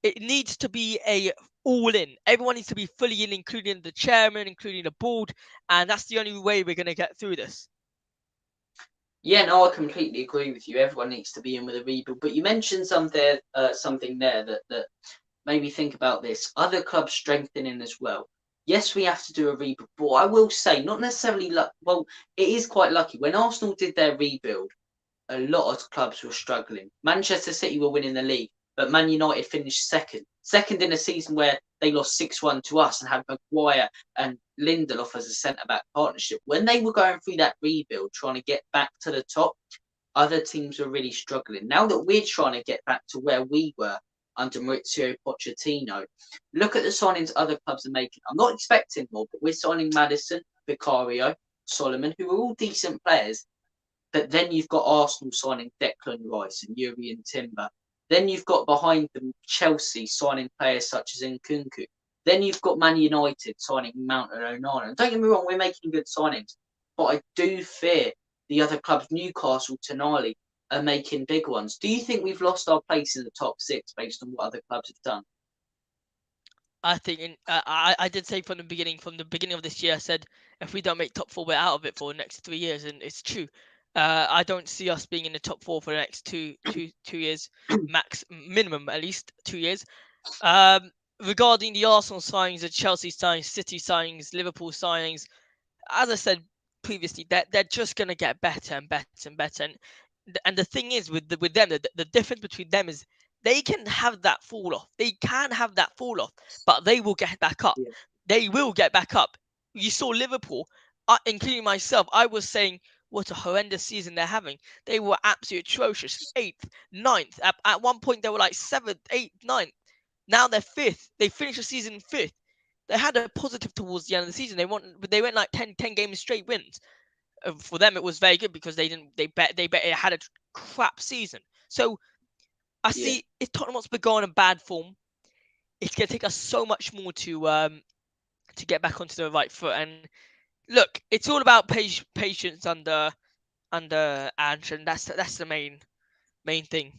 it needs to be a all in. Everyone needs to be fully in, including the chairman, including the board. And that's the only way we're going to get through this. Yeah, no, I completely agree with you. Everyone needs to be in with a rebuild. But you mentioned something there that made me think about this. Other clubs strengthening as well. Yes, we have to do a rebuild, but I will say, not necessarily well, it is quite lucky. When Arsenal did their rebuild, a lot of clubs were struggling. Manchester City were winning the league, but Man United finished second. Second in a season where they lost 6-1 to us and had Maguire and Lindelof as a centre back partnership. When they were going through that rebuild, trying to get back to the top, other teams were really struggling. Now that we're trying to get back to where we were under Maurizio Pochettino, look at the signings other clubs are making. I'm not expecting more, but we're signing Maddison, Vicario, Solomon, who are all decent players. But then you've got Arsenal signing Declan Rice and Yuri and Timber. Then you've got behind them Chelsea signing players such as Nkunku. Then you've got Man United signing Mount and Onana. And don't get me wrong, we're making good signings. But I do fear the other clubs, Newcastle, Tonali, are making big ones. Do you think we've lost our place in the top six based on what other clubs have done? I think I did say from the beginning of this year, I said if we don't make top four, we're out of it for the next 3 years, and it's true. I don't see us being in the top four for the next two years, max minimum at least 2 years. Regarding the Arsenal signings, the Chelsea signings, City signings, Liverpool signings, as I said previously, they're just gonna get better and better and better. And the thing is with them, the difference between them is they can have that fall off. They can have that fall off, but they will get back up. Yeah, They will get back up. You saw Liverpool, including myself. I was saying what a horrendous season they're having. They were absolutely atrocious. Eighth, ninth. At one point they were like seventh, eighth, ninth. Now they're fifth. They finished the season fifth. They had a positive towards the end of the season. They went like 10 games straight wins. For them, it was very good because they had a crap season. So I yeah, see if Tottenham Hotspur go on a bad form, it's going to take us so much more to get back onto the right foot. And look, it's all about patience under Ange, and that's the main thing.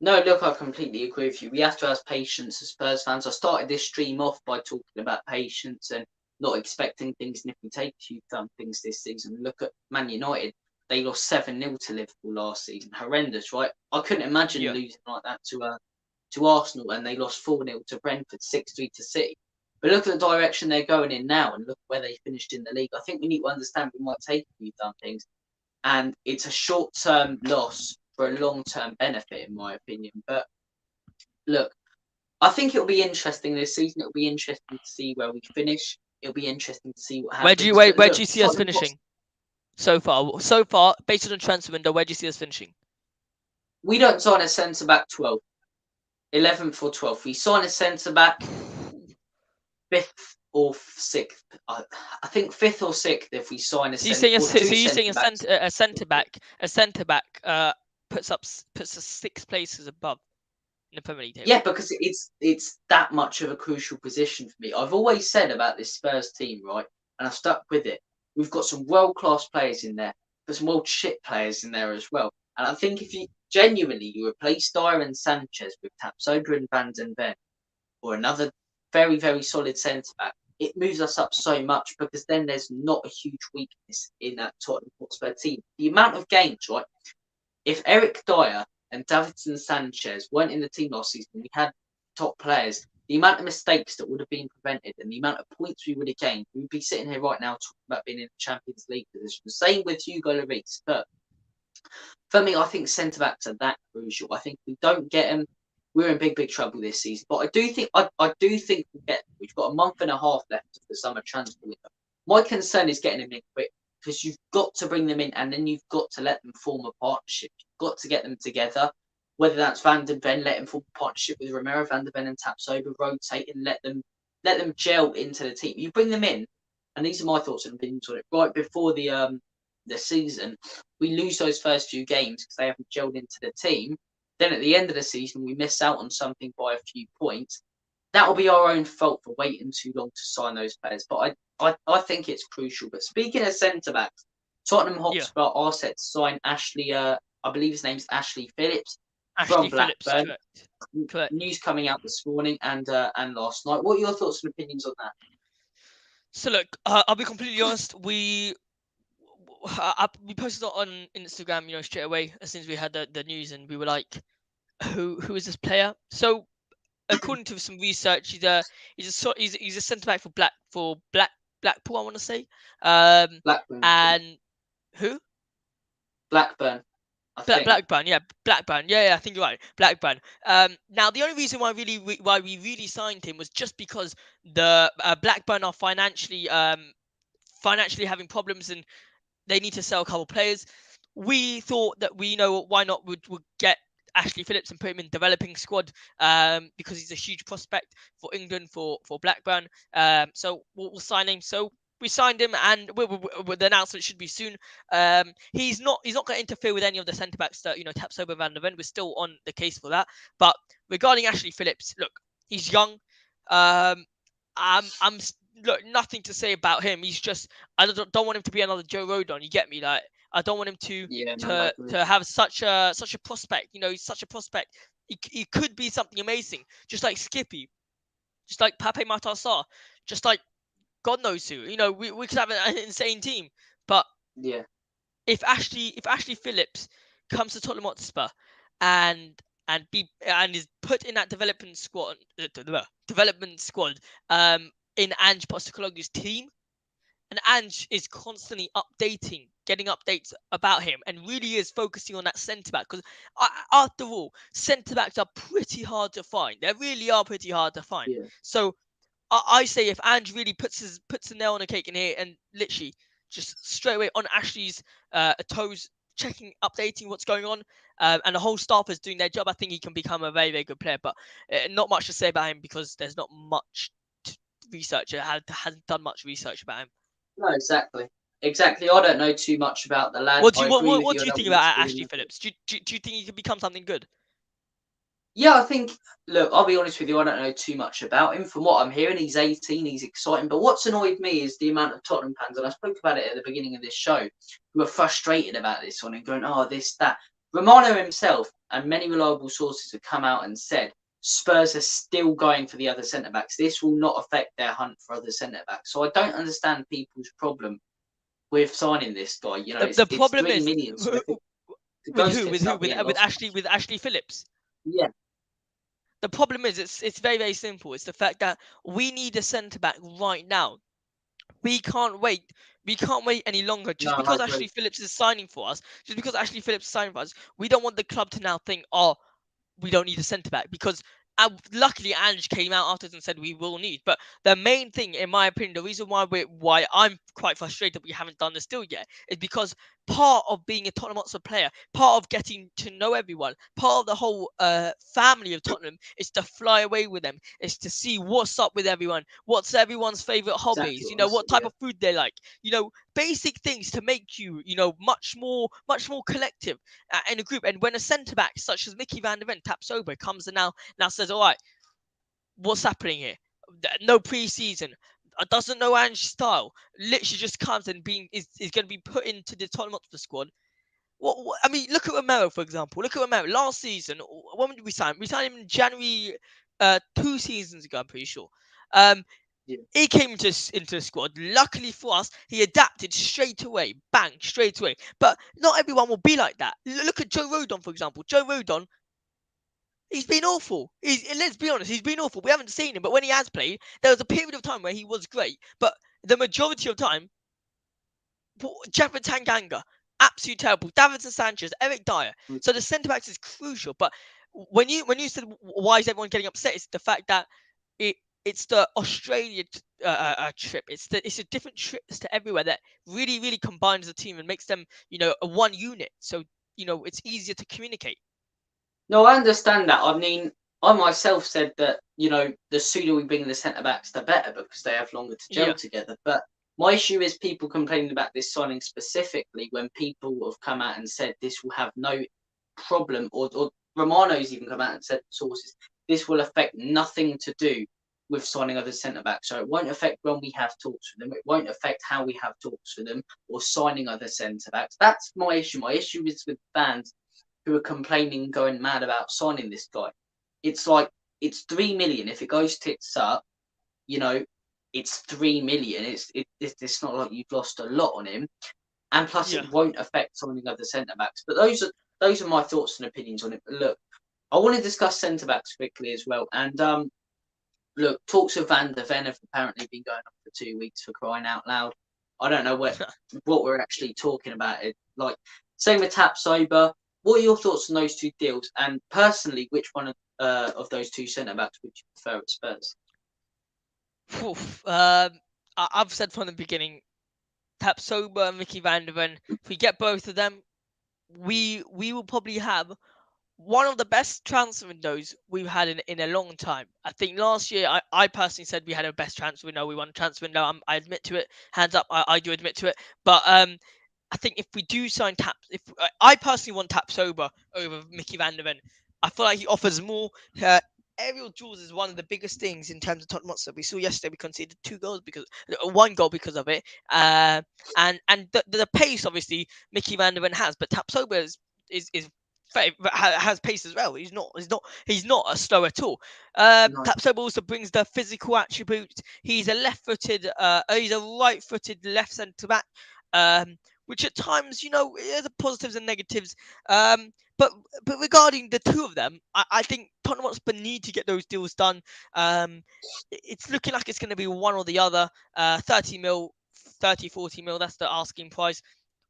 No, look, I completely agree with you. We have to have patience as Spurs fans. I started this stream off by talking about patience and not expecting things. And if we take a few things this season, look at Man United. They lost 7-0 to Liverpool last season. Horrendous, right? I couldn't imagine losing like that to Arsenal, and they lost 4-0 to Brentford, 6-3 to City. But look at the direction they're going in now, and look where they finished in the league. I think we need to understand we might take a few things, and it's a short-term loss for a long-term benefit, in my opinion. But look, I think it'll be interesting this season. It'll be interesting to see where we finish. It'll be interesting to see what happens. Where do you see us finishing so far? So far, based on the transfer window, where do you see us finishing? We don't sign a centre back 12th, 11th or 12th. We sign a centre back 5th or 6th. I think 5th or 6th if we sign a centre. So you're saying a centre back puts us 6 places above in the Premier League table. Yeah, because it's that much of a crucial position for me. I've always said about this Spurs team, right, and I've stuck with it. We've got some world-class players in there, but some world shit players in there as well. And I think if you genuinely replace Dyer and Sanchez with Tapsoba and Van den Ven, or another very, very solid centre-back, it moves us up so much, because then there's not a huge weakness in that Tottenham Hotspur team. The amount of games, right? If Eric Dyer and Davinson Sanchez weren't in the team last season, we had top players, the amount of mistakes that would have been prevented and the amount of points we would have gained, we would be sitting here right now talking about being in the Champions League position. Same with Hugo Lloris. But for me, I think centre-backs are that crucial. I think if we don't get them, we're in big, big trouble this season. But I do think we'll get them. We've got a month and a half left of the summer transfer window. My concern is getting them in quick, because you've got to bring them in and then you've got to let them form a partnership. You've got to get them together. Whether that's Van den Ven, let him form a partnership with Romero, Van den Ven and Tapsoba, rotate and let them gel into the team. You bring them in, and these are my thoughts and opinions on it. Right before the season, we lose those first few games because they haven't gelled into the team. Then at the end of the season, we miss out on something by a few points. That will be our own fault for waiting too long to sign those players. But I think it's crucial. But speaking of centre-backs, Tottenham Hotspur are set to sign Ashley, I believe his name's Ashley Phillips, from Blackburn. Correct. News coming out this morning and last night. What are your thoughts and opinions on that? So look, I'll be completely honest. We posted on Instagram, straight away as soon as we had the news, and we were like, who is this player? So according to some research, he's a centre back for Blackpool, I want to say. Blackburn. And who? Blackburn. Blackburn, yeah, Blackburn, yeah, I think you're right, Blackburn. Now the only reason why we really signed him was just because the Blackburn are financially having problems and they need to sell a couple players. We thought that why not would get Ashley Phillips and put him in developing squad because he's a huge prospect for England for Blackburn. So we'll sign him. So we signed him, and the announcement should be soon. He's not going to interfere with any of the centre backs that Tapsoba and Van den Ven. We're still on the case for that. But regarding Ashley Phillips, look, he's young. Look, nothing to say about him. He's just, I don't want him to be another Joe Rodon. You get me? Like, I don't want him to have such a prospect. He's such a prospect. He could be something amazing, just like Skippy, just like Pape Matar Sarr, just like God knows who. We could have an insane team. But yeah, if Ashley Phillips comes to Tottenham Hotspur and is put in that development squad in Ange Postecoglou's team, and Ange is constantly getting updates about him, and really is focusing on that centre back, because after all, centre backs are pretty hard to find. They really are pretty hard to find. Yeah. So I say if Ange really puts a nail on a cake in here and literally just straight away on Ashley's toes, updating what's going on, and the whole staff is doing their job, I think he can become a very, very good player. But not much to say about him because there's not much research. Hasn't done much research about him. No, exactly. I don't know too much about the lad. What do you think about Ashley Phillips? Do you think he could become something good? Yeah, I think. Look, I'll be honest with you. I don't know too much about him. From what I'm hearing, he's 18. He's exciting. But what's annoyed me is the amount of Tottenham fans, and I spoke about it at the beginning of this show, who are frustrated about this one and going, "Oh, this, that." Romano himself and many reliable sources have come out and said Spurs are still going for the other centre backs. This will not affect their hunt for other centre backs. So I don't understand people's problem with signing this guy. You know, The it's problem 3 is million. So if it with goes who? tits up, we ain't With lost. Ashley Phillips. Yeah, The problem is it's very, very simple. It's the fact that we need a centre back right now. We can't wait. We can't wait any longer. no, Just I because agree. Ashley Phillips is signing for us, just because Ashley Phillips is signing for us, we don't want the club to now think, oh, we don't need a centre back, because luckily Ange came out afterwards and said we will need. But the main thing, in my opinion, the reason why I'm quite frustrated we haven't done this deal yet is because part of being a Tottenham Hotspur player, part of getting to know everyone, part of the whole family of Tottenham is to fly away with them, is to see what's up with everyone, what's everyone's favourite Exactly hobbies, what I what said. type Yeah. of food they like, basic things to make you, much more collective in a group. And when a centre back such as Mickey Van der Ven taps over, comes and now says, "All right, what's happening here? No preseason, doesn't know Ange's style, literally just comes and is going to be put into the Tottenham Hotspur squad." I mean, look at Romero, for example. Look at Romero. Last season, when did we sign him? We signed him in January, 2 seasons ago, I'm pretty sure. Um, Yeah. he came into the squad. Luckily for us, he adapted straight away. Bang, straight away. But not everyone will be like that. Look at Joe Rodon, for example. Joe Rodon, he's been awful. Let's be honest, he's been awful. We haven't seen him, but when he has played, there was a period of time where he was great. But the majority of time, Jeffrey Tanganga, absolute terrible. Davinson Sanchez, Eric Dyer. Mm. So the centre backs is crucial. But when you said why is everyone getting upset, it's the fact that it's the Australia trip. It's a different trips to everywhere that really really combines the team and makes them a one unit. So it's easier to communicate. No, I understand that. I mean, I myself said that, the sooner we bring the centre backs, the better because they have longer to gel Yeah, together. But my issue is people complaining about this signing specifically when people have come out and said this will have no problem, or Romano's even come out and said sources, this will affect nothing to do with signing other centre backs. So it won't affect when we have talks with them. It won't affect how we have talks with them or signing other centre backs. That's my issue. My issue is with fans who are complaining, going mad about signing this guy. It's like it's 3 million. If it goes tits up, you know, it's 3 million. It's not like you've lost a lot on him, and plus yeah. it won't affect signing other centre backs. But those are my thoughts and opinions on it. But look, I want to discuss centre backs quickly as well. And look, talks of Van der Ven have apparently been going on for 2 weeks, for crying out loud. I don't know what we're actually talking about. It like same with Tap Sober. What are your thoughts on those two deals? And personally, which one of those two centre backs would you prefer at Spurs? I've said from the beginning, Tapsoba and Mickey Van der Ven. If we get both of them, we will probably have one of the best transfer windows we've had in a long time. I think last year I personally said we had our best transfer window. We won a transfer window. I admit to it. Hands up, I do admit to it. But I think if we do sign if I personally want Tapsoba over Mickey Van der Ven. I feel like he offers more. Aerial duels is one of the biggest things in terms of Tottenham Hotspur. We saw yesterday we conceded 2 goals because 1 goal because of it. And the pace obviously Mickey Van der Ven has, but Tapsoba is has pace as well. He's not a slow at all. No, Tapsoba also brings the physical attributes. He's a left-footed, he's a right-footed left centre back, which at times, there's positives and negatives. But regarding the two of them, I think Tottenham Hotspur need to get those deals done. It's looking like it's going to be one or the other. 30 mil, 30, 40 mil. That's the asking price.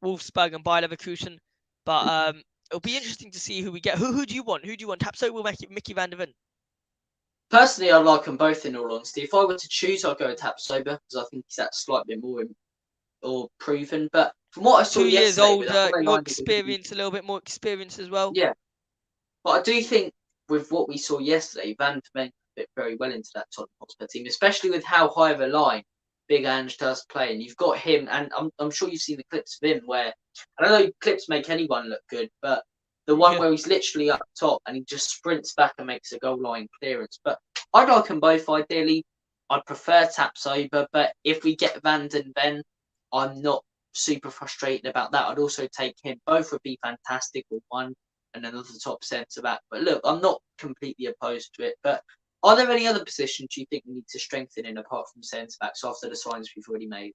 Wolfsburg and Bayer Leverkusen. But it'll be interesting to see who we get. Who do you want? Who do you want? Tapso will make it Mickey Van der Ven. personally, I like them both. In all honesty, if I were to choose, I'd go with Tap Sober because I think he's that slightly more or proven. But from what I saw 2 years yesterday with the older, more highlights, experience, a little bit more experience as well. yeah. But I do think with what we saw yesterday, Van de Ven fit very well into that Tottenham Hotspur team, especially with how high of a line Big Ange does play. And you've got him, and I'm sure you've seen the clips of him where, I don't know, clips make anyone look good, but The one Yeah. where he's literally up top and he just sprints back and makes a goal line clearance. But I'd like them both ideally. I'd prefer Tapsoba, but if we get Van den Ven, I'm not super frustrated about that. I'd also take him. Both would be fantastic, or one and another top centre back. But look, I'm not completely opposed to it. But are there any other positions you think we need to strengthen in apart from centre backs after the signs we've already made?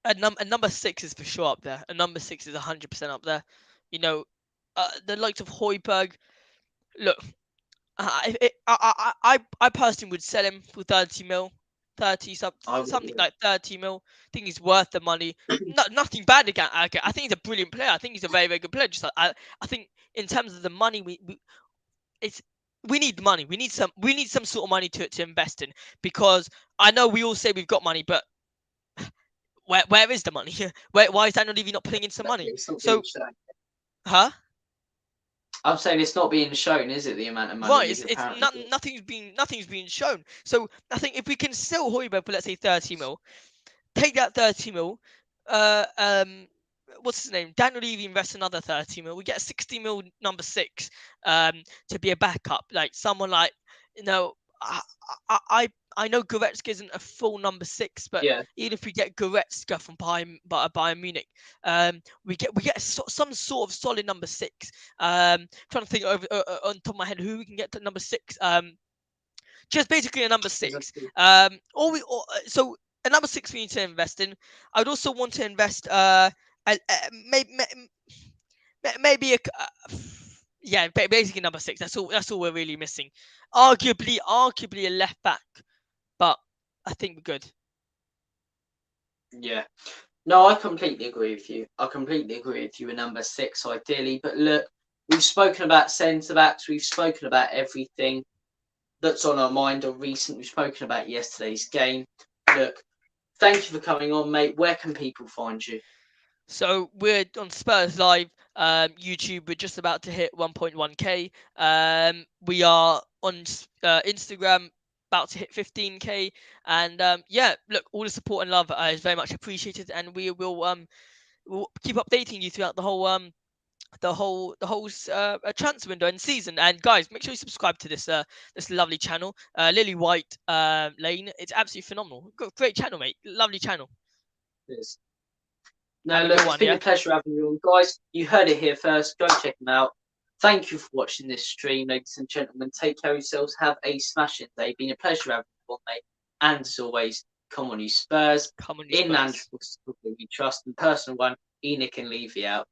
A number 6 is for sure up there. A number 6 is 100% up there. You know, the likes of Højbjerg. Look, I personally would sell him for 30 mil, 30 I would. something like 30 mil. I think he's worth the money. Nothing bad against. I think he's a brilliant player. I think he's a very, very good player. Just I think in terms of the money, we need money. We need some sort of money to invest in, because I know we all say we've got money, but where is the money? Why is Daniel Levy not putting in some money? It's not being So, shown. huh? I'm saying it's not being shown, is it? The amount of money Right, he's it's apparently got. nothing's being shown. So I think if we can sell Højbjerg for, let's say, 30 mil, take that 30 mil, uh um what's his name? Daniel Levy invests another 30 mil. We get a 60 mil number 6 to be a backup, like someone like, you know, I know Goretzka isn't a full number 6, but Yeah. even if we get Goretzka from Bayern Munich, we get some sort of solid number 6. Trying to think on top of my head who we can get to number 6. Just basically a number 6. So a number 6 we need to invest in. I would also want to invest maybe yeah, basically number 6. That's all we're really missing. Arguably a left back, but I think we're good. Yeah. No, I completely agree with you. I completely agree with you with number 6 ideally. But look, we've spoken about centre backs. We've spoken about everything that's on our mind or recent. We've spoken about yesterday's game. Look, thank you for coming on, mate. Where can people find you? So we're on Spurs Live, YouTube. We're just about to hit 1.1k. We are on Instagram, about to hit 15k. And yeah, look, all the support and love is very much appreciated, and we'll keep updating you throughout the whole transfer window and season. And guys, make sure you subscribe to this lovely channel, Lilywhite Lane. It's absolutely phenomenal. Great channel, mate. Lovely channel. Cheers. Have No, a look, good it's one, been yeah. a pleasure having you on, guys. You heard it here first. Go check them out. Thank you for watching this stream, ladies and gentlemen. Take care of yourselves. Have a smashing day. Been a pleasure having you on, mate. And as always, come on, you Spurs. Come on, you In Spurs. Ange, we trust. And personal one, Enoch and Levy out.